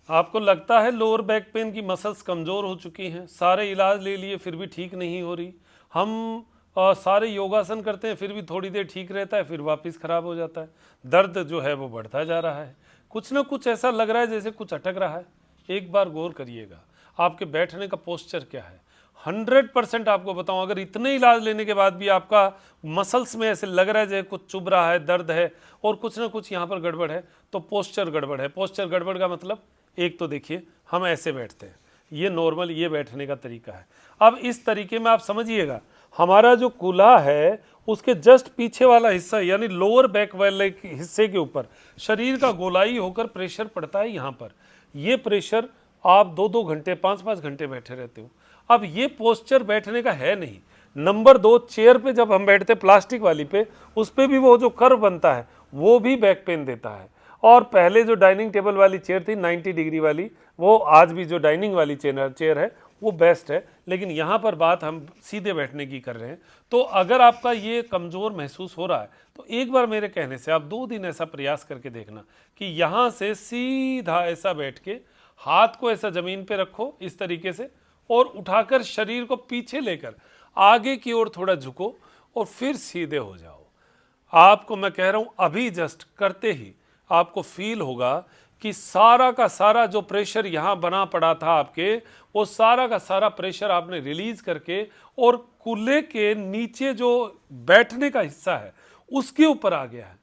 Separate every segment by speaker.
Speaker 1: आपको लगता है लोअर बैक पेन की मसल्स कमज़ोर हो चुकी हैं, सारे इलाज ले लिए फिर भी ठीक नहीं हो रही। हम सारे योगासन करते हैं फिर भी थोड़ी देर ठीक रहता है, फिर वापस ख़राब हो जाता है। दर्द जो है वो बढ़ता जा रहा है, कुछ ना कुछ ऐसा लग रहा है जैसे कुछ अटक रहा है। एक बार गौर करिएगा आपके बैठने का पोस्चर क्या है। 100% आपको बताऊं, अगर इतने इलाज लेने के बाद भी आपका मसल्स में ऐसे लग रहा है जैसे कुछ चुभ रहा है, दर्द है और कुछ ना कुछ यहाँ पर गड़बड़ है, तो पोस्चर गड़बड़ है। पोस्चर गड़बड़ का मतलब, एक तो देखिए हम ऐसे बैठते हैं, ये नॉर्मल ये बैठने का तरीका है। अब इस तरीके में आप समझिएगा, हमारा जो कूल्हा है उसके जस्ट पीछे वाला हिस्सा यानी लोअर बैक वाले हिस्से के ऊपर शरीर का गोलाई होकर प्रेशर पड़ता है यहाँ पर। ये प्रेशर आप 2-2 घंटे 5-5 घंटे बैठे रहते हो। अब ये पोस्चर बैठने का है नहीं। नंबर 2, चेयर पे जब हम बैठते प्लास्टिक वाली पे, उस पे भी वो जो कर्व बनता है वो भी बैक पेन देता है। और पहले जो डाइनिंग टेबल वाली चेयर थी 90 डिग्री वाली, वो आज भी जो डाइनिंग वाली चेयर है वो बेस्ट है, लेकिन यहाँ पर बात हम सीधे बैठने की कर रहे हैं। तो अगर आपका ये कमज़ोर महसूस हो रहा है तो एक बार मेरे कहने से आप 2 दिन ऐसा प्रयास करके देखना कि यहाँ से सीधा ऐसा बैठ के हाथ को ऐसा ज़मीन पे रखो इस तरीके से, और उठाकर शरीर को पीछे लेकर आगे की ओर थोड़ा झुको और फिर सीधे हो जाओ। आपको मैं कह रहा हूँ अभी जस्ट करते ही आपको फील होगा कि सारा का सारा जो प्रेशर यहाँ बना पड़ा था आपके, वो सारा का सारा प्रेशर आपने रिलीज करके और कूल्हे के नीचे जो बैठने का हिस्सा है उसके ऊपर आ गया है।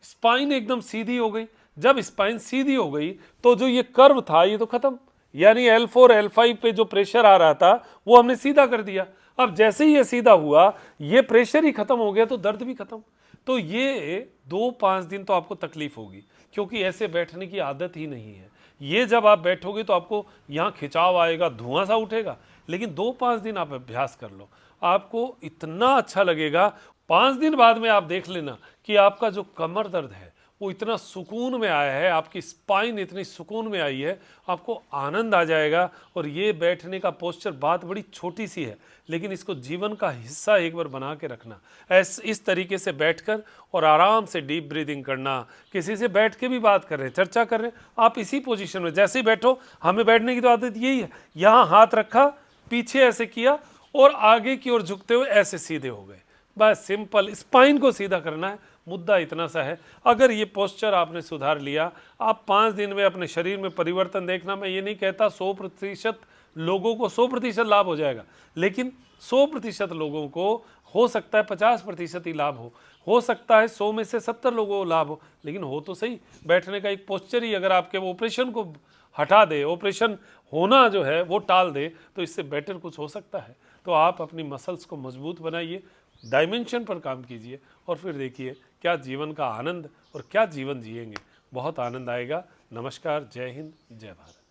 Speaker 1: स्पाइन एकदम सीधी हो गई। जब स्पाइन सीधी हो गई तो जो ये कर्व था ये तो खत्म, यानी L4 L5 पे जो प्रेशर आ रहा था वो हमने सीधा कर दिया। अब जैसे ही ये सीधा हुआ, ये प्रेशर ही खत्म हो गया तो दर्द भी खत्म। तो ये 2-5 दिन तो आपको तकलीफ होगी क्योंकि ऐसे बैठने की आदत ही नहीं है। ये जब आप बैठोगे तो आपको यहाँ खिंचाव आएगा, धुआं सा उठेगा, लेकिन 2-5 दिन आप अभ्यास कर लो, आपको इतना अच्छा लगेगा। 5 दिन बाद में आप देख लेना कि आपका जो कमर दर्द है वो इतना सुकून में आया है, आपकी स्पाइन इतनी सुकून में आई है, आपको आनंद आ जाएगा। और ये बैठने का पोस्चर बात बड़ी छोटी सी है, लेकिन इसको जीवन का हिस्सा एक बार बना के रखना। इस तरीके से बैठकर और आराम से डीप ब्रीदिंग करना। किसी से बैठ के भी बात कर रहे हैं, चर्चा कर रहे हैं, आप इसी पोजीशन में जैसे ही बैठो, हमें बैठने की तो आदत यही है, यहाँ हाथ रखा, पीछे ऐसे किया और आगे की ओर झुकते हुए ऐसे सीधे हो गए। बस सिंपल स्पाइन को सीधा करना है, मुद्दा इतना सा है। अगर ये पोस्चर आपने सुधार लिया, आप 5 दिन में अपने शरीर में परिवर्तन देखना। मैं ये नहीं कहता 100% लोगों को 100% लाभ हो जाएगा, लेकिन 100% लोगों को हो सकता है 50% ही लाभ हो सकता है 100 में से 70 लोगों को लाभ हो, लेकिन हो तो सही। बैठने का एक पोस्चर ही अगर आपके ऑपरेशन को हटा दे, ऑपरेशन होना जो है वो टाल दे, तो इससे बेटर कुछ हो सकता है। तो आप अपनी मसल्स को मजबूत बनाइए, डायमेंशन पर काम कीजिए और फिर देखिए क्या जीवन का आनंद और क्या जीवन जिएंगे। बहुत आनंद आएगा। नमस्कार, जय हिंद, जय भारत।